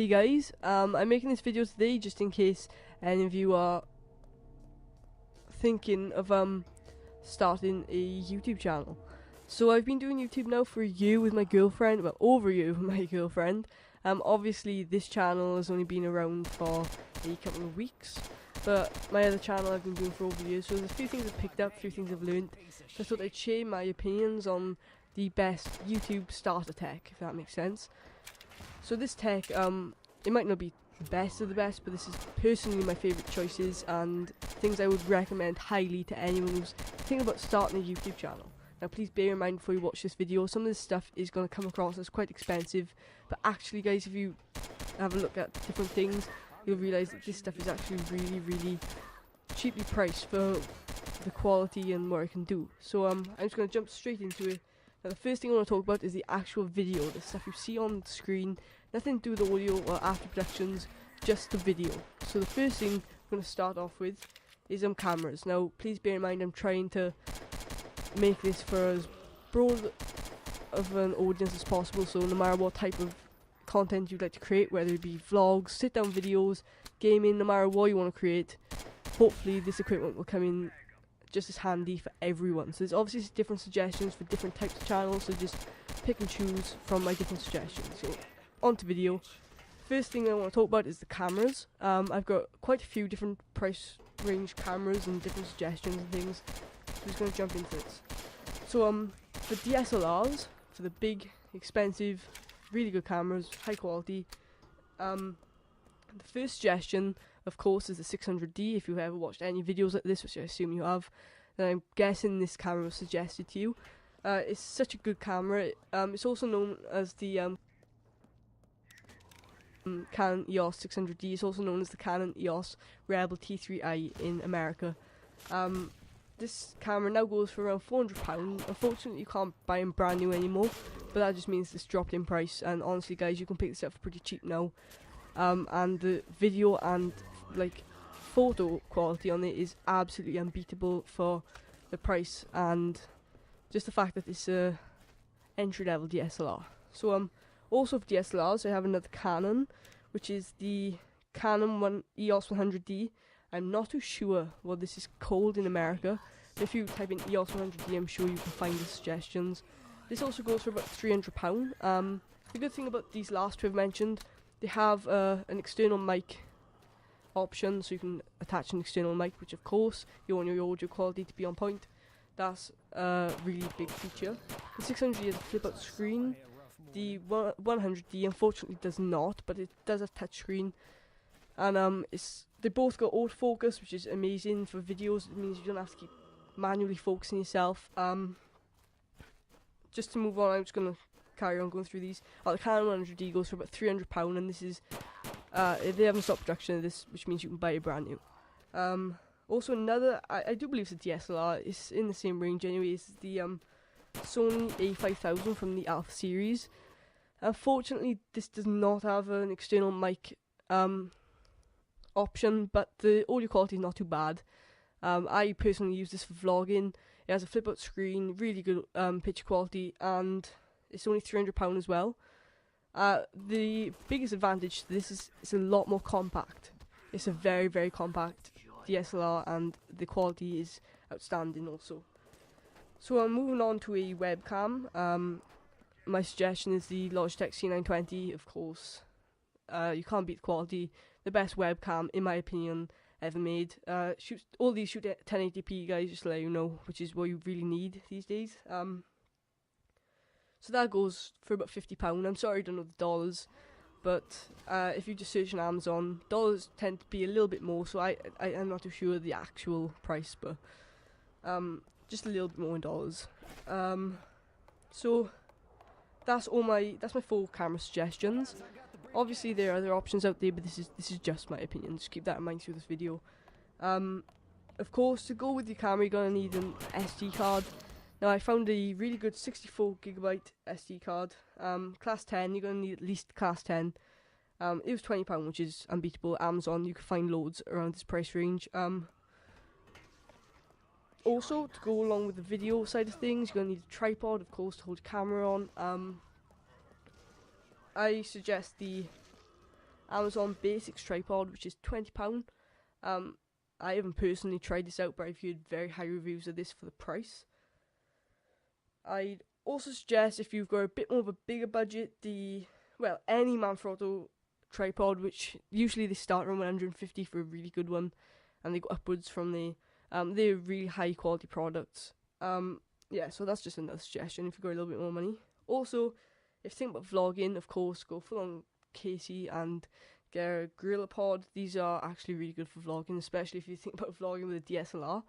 Hey guys, I'm making this video today just in case any of you are thinking of starting a YouTube channel. So I've been doing YouTube now for a year with my girlfriend, well, over a year with my girlfriend. Obviously this channel has only been around for a couple of weeks, but my other channel I've been doing for over a year, so there's a few things I've picked up, a few things I've learned. So I thought I'd share my opinions on the best YouTube starter tech, if that makes sense. So this tech, it might not be the best of the best, but this is personally my favourite choices and things I would recommend highly to anyone who's thinking about starting a YouTube channel. Now please bear in mind before you watch this video, some of this stuff is going to come across as quite expensive, but actually guys, if you have a look at different things, you'll realise that this stuff is actually really cheaply priced for the quality and what I can do. So I'm just going to jump straight into it. Now the first thing I want to talk about is the actual video, the stuff you see on the screen, nothing to do with audio or after productions, just the video. So the first thing I'm going to start off with is cameras. Now please bear in mind I'm trying to make this for as broad of an audience as possible, so no matter what type of content you'd like to create, whether it be vlogs, sit down videos, gaming, no matter what you want to create, hopefully this equipment will come in just as handy for everyone. So there's obviously different suggestions for different types of channels, so just pick and choose from my different suggestions. So on to video. First thing I want to talk about is the cameras. I've got quite a few different price range cameras and different suggestions and things. So I'm just going to jump into this. So for DSLRs, for the big, expensive, really good cameras, high quality, the first suggestion of course is the 600D. If you've ever watched any videos like this, which I assume you have, then I'm guessing this camera was suggested to you. It's such a good camera. It's also known as the Canon EOS 600D. It's also known as the Canon EOS Rebel T3i in America. This camera now goes for around £400. Unfortunately you can't buy them brand new anymore, but that just means it's dropped in price, and honestly guys, you can pick this up for pretty cheap now. And the video and like photo quality on it is absolutely unbeatable for the price and just the fact that it's a entry level DSLR. So also for DSLRs I have another Canon, which is the Canon EOS 100D. I'm not too sure what this is called in America, but if you type in EOS 100D I'm sure you can find the suggestions. This also goes for about £300. The good thing about these last two I've mentioned, they have an external mic option, so you can attach an external mic, which of course you want your audio quality to be on point. That's a really big feature. The 600D has a flip out screen. The 100D unfortunately does not, but it does have touchscreen. And they both got autofocus, which is amazing for videos. It means you don't have to keep manually focusing yourself. Just to move on, I'm just going to carry on going through these. The Canon 100D goes for about £300, and this is they haven't stopped production of this, which means you can buy it brand new. Also another, I do believe it's a DSLR, it's in the same range anyway, is the Sony A5000 from the Alpha series. Unfortunately this does not have an external mic option, but the audio quality is not too bad. I personally use this for vlogging. It has a flip out screen, really good picture quality, and it's only £300 as well. The biggest advantage to this is it's a lot more compact. It's a very compact DSLR, and the quality is outstanding also. So I'm moving on to a webcam. My suggestion is the Logitech C920, of course. You can't beat the quality. The best webcam, in my opinion, ever made. All these shoot at 1080p, guys, just to let you know, which is what you really need these days. So that goes for about £50. I'm sorry I don't know the dollars, but if you just search on Amazon, dollars tend to be a little bit more, so I'm not too sure the actual price, but just a little bit more in dollars. So that's my 4 camera suggestions. Obviously there are other options out there, but this is just my opinion. Just keep that in mind through this video. Of course, to go with your camera you're gonna need an SD card. Now I found a really good 64GB SD card, class 10, you're going to need at least class 10. It was £20, which is unbeatable. Amazon, you can find loads around this price range. Also, to go along with the video side of things, you're going to need a tripod, of course, to hold your camera on. I suggest the Amazon Basics tripod, which is £20. I haven't personally tried this out, but I've heard very high reviews of this for the price. I'd also suggest, if you've got a bit more of a bigger budget, any Manfrotto tripod, which usually they start around 150 for a really good one, and they go upwards from the they're really high quality products. So that's just another suggestion if you've got a little bit more money. Also, if you think about vlogging, of course, go full on Casey and get a Gorilla Pod. These are actually really good for vlogging, especially if you think about vlogging with a DSLR.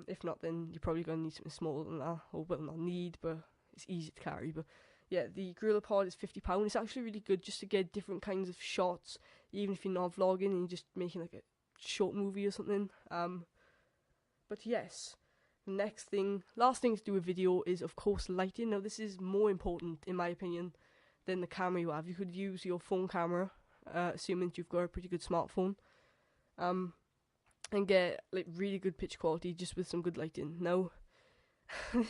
If not, then you're probably going to need something smaller than that, or well, not need, but it's easy to carry. But yeah, the Gorilla Pod is £50. It's actually really good just to get different kinds of shots, even if you're not vlogging and you're just making like a short movie or something. But yes, last thing to do with video is, of course, lighting. Now, this is more important, in my opinion, than the camera you have. You could use your phone camera, assuming that you've got a pretty good smartphone, and get like really good picture quality just with some good lighting. Now,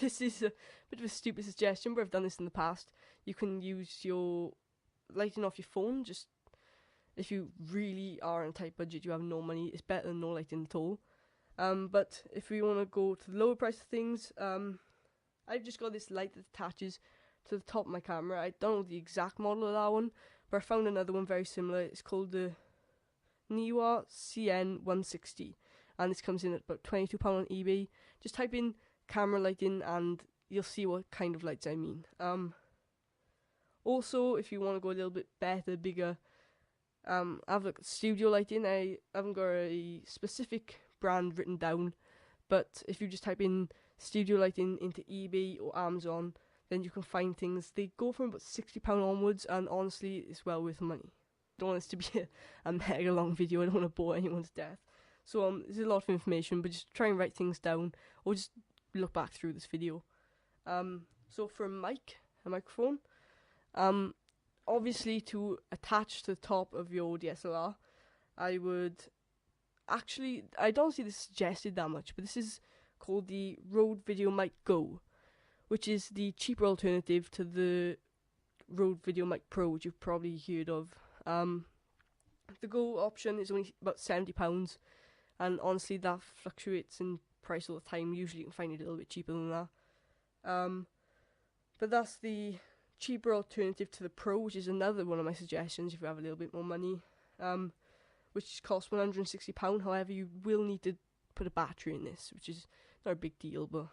this is a bit of a stupid suggestion, but I've done this in the past. You can use your lighting off your phone. Just if you really are on a tight budget, you have no money, it's better than no lighting at all. But if we want to go to the lower price of things, I've just got this light that attaches to the top of my camera. I don't know the exact model of that one, but I found another one very similar. It's called the Niwa CN160, and this comes in at about £22 on eBay. Just type in camera lighting and you'll see what kind of lights I mean. Also, if you want to go a little bit better, bigger, I've looked at studio lighting. I haven't got a specific brand written down, but if you just type in studio lighting into eBay or Amazon, then you can find things. They go from about £60 onwards, and honestly, it's well worth the money. I don't want this to be a mega long video. I don't want to bore anyone to death. So there's a lot of information, but just try and write things down, or just look back through this video. So for a microphone, obviously to attach to the top of your DSLR, I don't see this suggested that much, but this is called the Rode Video Mic Go, which is the cheaper alternative to the Rode Video Mic Pro, which you've probably heard of. The Go option is only about £70, and honestly that fluctuates in price all the time. Usually you can find it a little bit cheaper than that. But that's the cheaper alternative to the Pro, which is another one of my suggestions if you have a little bit more money, which costs £160. However, you will need to put a battery in this, which is not a big deal. But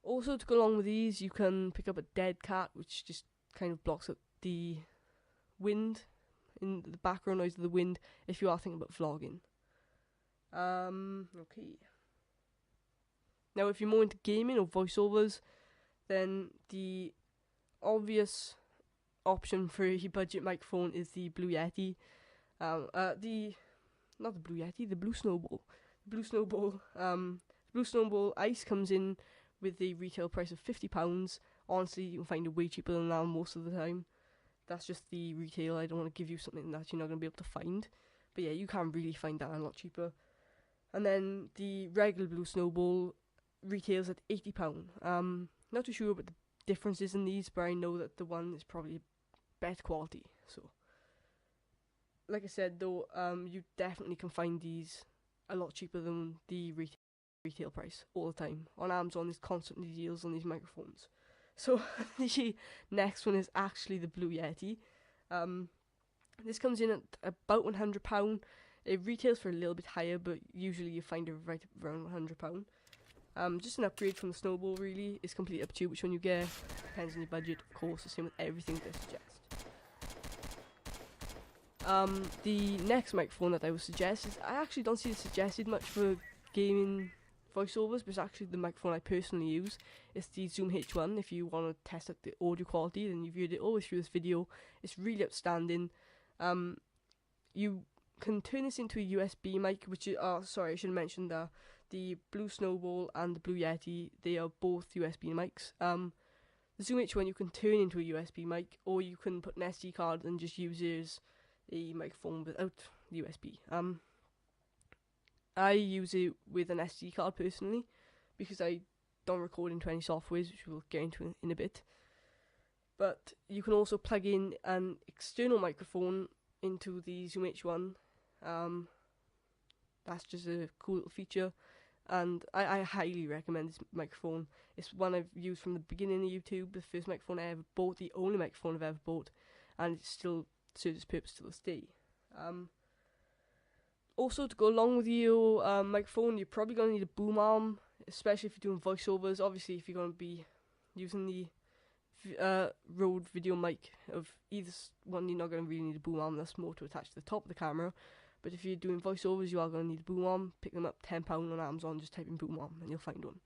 also, to go along with these, you can pick up a dead cat, which just kind of blocks up the wind, in the background noise of the wind, if you are thinking about vlogging. Okay. Now, if you're more into gaming or voiceovers, then the obvious option for a budget microphone is the Blue Yeti. The Blue Snowball. Blue Snowball Ice comes in with the retail price of £50. Honestly, you can find it way cheaper than that most of the time. That's just the retail. I don't want to give you something that you're not going to be able to find. But yeah, you can really find that a lot cheaper. And then the regular Blue Snowball retails at £80. Not too sure about the differences in these, but I know that the one is probably better quality. So, like I said though, you definitely can find these a lot cheaper than the retail price all the time. On Amazon, there's constantly deals on these microphones. So the next one is actually the Blue Yeti. This comes in at about £100. It retails for a little bit higher, but usually you find it right around £100. Just an upgrade from the Snowball, really. It's completely up to you which one you get. Depends on your budget, of course. The same with everything they suggest. The next microphone that I would suggest is, I actually don't see it suggested much for gaming voiceovers, but it's actually the microphone I personally use. It's the Zoom H1. If you want to test out the audio quality, then you've viewed it all the way through this video. It's really outstanding. You can turn this into a USB mic, which is, sorry, I should have mentioned that the Blue Snowball and the Blue Yeti, they are both USB mics. The Zoom H1 you can turn into a USB mic, or you can put an SD card and just use it as a microphone without the USB. I use it with an SD card personally, because I don't record into any softwares, which we'll get into in a bit. But you can also plug in an external microphone into the Zoom H1. That's just a cool little feature, and I highly recommend this microphone. It's one I've used from the beginning of YouTube, the first microphone I ever bought, the only microphone I've ever bought, and it still serves its purpose to this day. Also, to go along with your microphone, you're probably going to need a boom arm, especially if you're doing voiceovers. Obviously, if you're going to be using the Rode video mic of either one, you're not going to really need a boom arm. That's more to attach to the top of the camera. But if you're doing voiceovers, you are going to need a boom arm. Pick them up £10 on Amazon. Just type in boom arm and you'll find one.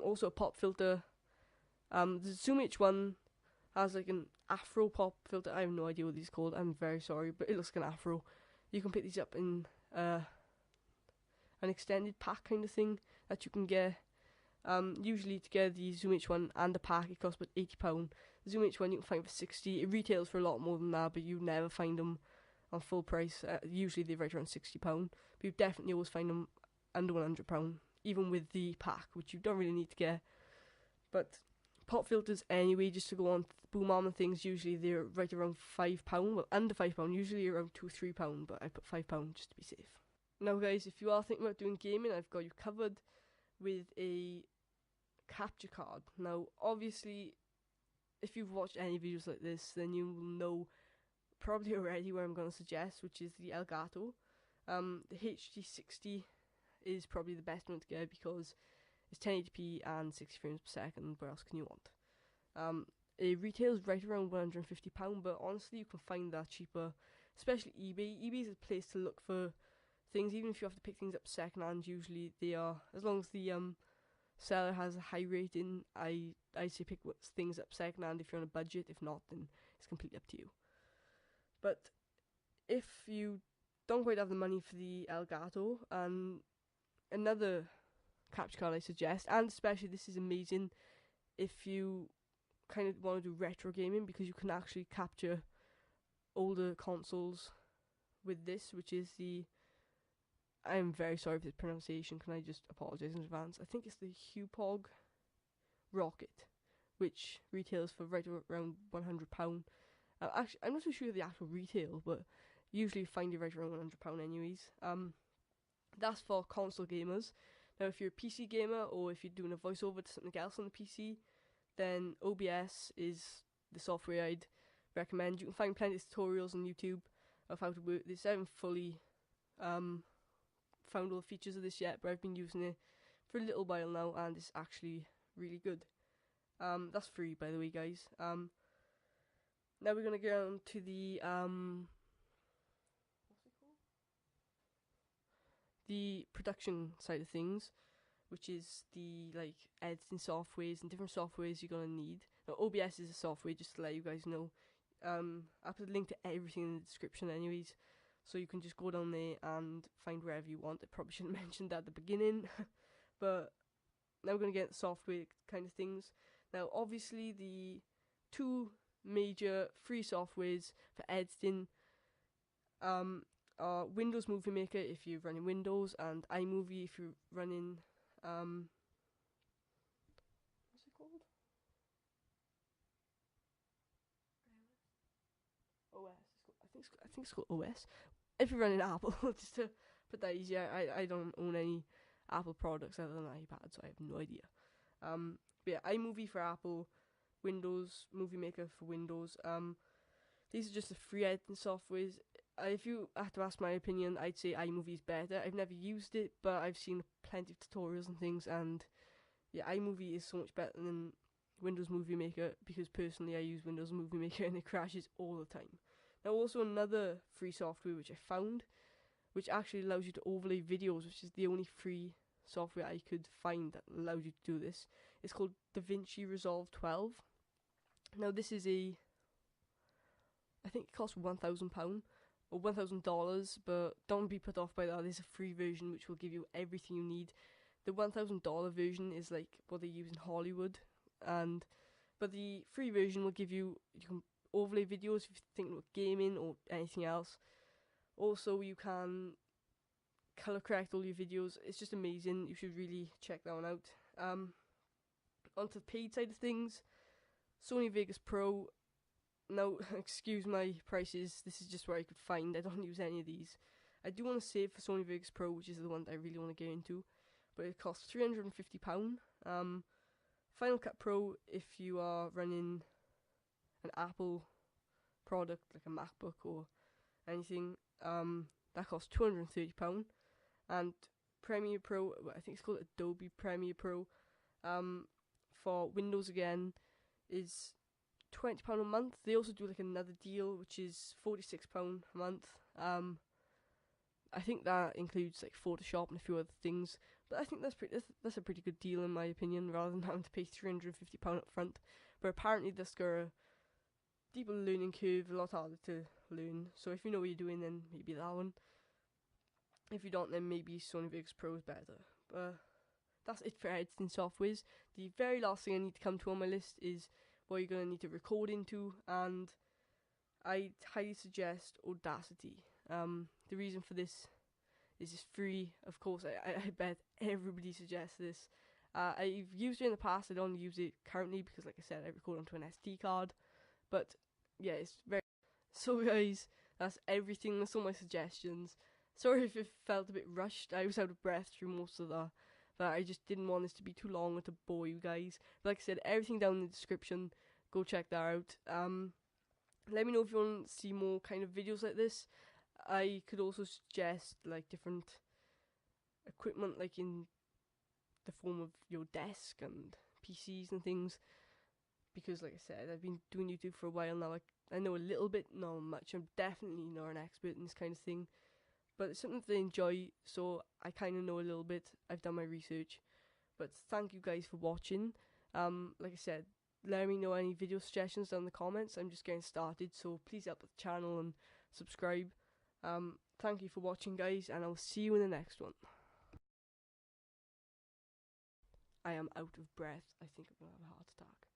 Also a pop filter. The Zoom H1 has like an afro pop filter. I have no idea what these are called. I'm very sorry, but it looks like an afro. You can pick these up in an extended pack kind of thing that you can get. Usually to get the Zoom H1 and the pack, it costs about £80. The Zoom H1 you can find for £60. It retails for a lot more than that, but you never find them on full price. Usually they're right around £60, but you definitely always find them under £100, even with the pack, which you don't really need to get. But pop filters anyway, just to go on boom arm and things, usually they're right around £5, well under £5, usually around £2 or £3, but I put £5 just to be safe. Now guys, if you are thinking about doing gaming, I've got you covered with a capture card. Now obviously, if you've watched any videos like this, then you will know probably already what I'm going to suggest, which is the Elgato. The HD60 is probably the best one to get because it's 1080p and 60 frames per second. What else can you want? It retails right around £150, but honestly you can find that cheaper, especially eBay. eBay is a place to look for things, even if you have to pick things up second hand. Usually they are, as long as the seller has a high rating, I say pick things up second hand if you're on a budget. If not, then it's completely up to you. But if you don't quite have the money for the Elgato, another capture card I suggest, and especially this is amazing if you kind of want to do retro gaming, because you can actually capture older consoles with this, which is the, I'm very sorry for the pronunciation, can I just apologise in advance? I think it's the Hupog Rocket, which retails for right around £100. Actually, I'm not so sure of the actual retail, but usually find it right around £100 anyways. That's for console gamers. Now, if you're a PC gamer, or if you're doing a voiceover to something else on the PC, then OBS is the software I'd recommend. You can find plenty of tutorials on YouTube of how to work this. I haven't fully found all the features of this yet, but I've been using it for a little while now, and it's actually really good. That's free, by the way, guys. Now we're going to go on to the what's it called? The production side of things, which is the editing softwares and different softwares you're going to need. Now OBS is a software, just to let you guys know. I'll put a link to everything in the description anyways, so you can just go down there and find wherever you want. I probably shouldn't have mentioned that at the beginning, but now we're going to get software kind of things. Now obviously the two major free softwares for editing are Windows Movie Maker if you're running Windows, and iMovie if you're running what's it called? OS. I think it's called OS. If you're running Apple, just to put that easier. I don't own any Apple products other than iPad, so I have no idea. But yeah, iMovie for Apple, Windows Movie Maker for Windows. These are just the free editing softwares. If you have to ask my opinion, I'd say iMovie is better. I've never used it, but I've seen plenty of tutorials and things, and yeah, iMovie is so much better than Windows Movie Maker, because personally I use Windows Movie Maker and it crashes all the time. Now also another free software which I found, which actually allows you to overlay videos, which is the only free software I could find that allows you to do this. It's called DaVinci Resolve 12. Now this is I think it costs £1,000 or $1,000, but don't be put off by that. There's a free version which will give you everything you need. The $1,000 version is like what they use in Hollywood, but the free version will give you can overlay videos if you're thinking about gaming or anything else. Also, you can color correct all your videos. It's just amazing. You should really check that one out. Onto the paid side of things, Sony Vegas Pro. Now, excuse my prices, this is just where I could find. I don't use any of these. I do want to save for Sony Vegas Pro, which is the one that I really want to get into, but it costs £350. Final Cut Pro, if you are running an Apple product like a MacBook or anything, that costs £230. And Premiere Pro, I think it's called Adobe Premiere Pro, for Windows again, is £20 a month. They also do like another deal which is £46 a month. I think that includes like Photoshop and a few other things, but I think that's a pretty good deal in my opinion, rather than having to pay £350 up front. But apparently that's got a deeper learning curve, a lot harder to learn. So if you know what you're doing, then maybe that one. If you don't, then maybe Sony Vegas Pro is better. But that's it for editing softwares. The very last thing I need to come to on my list is what you're going to need to record into, and I highly suggest Audacity. The reason for this is it's free, of course. I bet everybody suggests this. I've used it in the past. I don't use it currently because, like I said, I record onto an SD card. But yeah, it's very. So guys, that's everything. That's all my suggestions. Sorry if it felt a bit rushed. I was out of breath through most of that. But I just didn't want this to be too long or to bore you guys. But like I said, everything down in the description. Go check that out. Let me know if you want to see more kind of videos like this. I could also suggest like different equipment, like in the form of your desk and PCs and things. Because like I said, I've been doing YouTube for a while now. I know a little bit, not much. I'm definitely not an expert in this kind of thing. But it's something that I enjoy, so I kind of know a little bit. I've done my research. But thank you guys for watching. Like I said, let me know any video suggestions down in the comments. I'm just getting started, so please help the channel and subscribe. Thank you for watching, guys, and I'll see you in the next one. I am out of breath. I think I'm going to have a heart attack.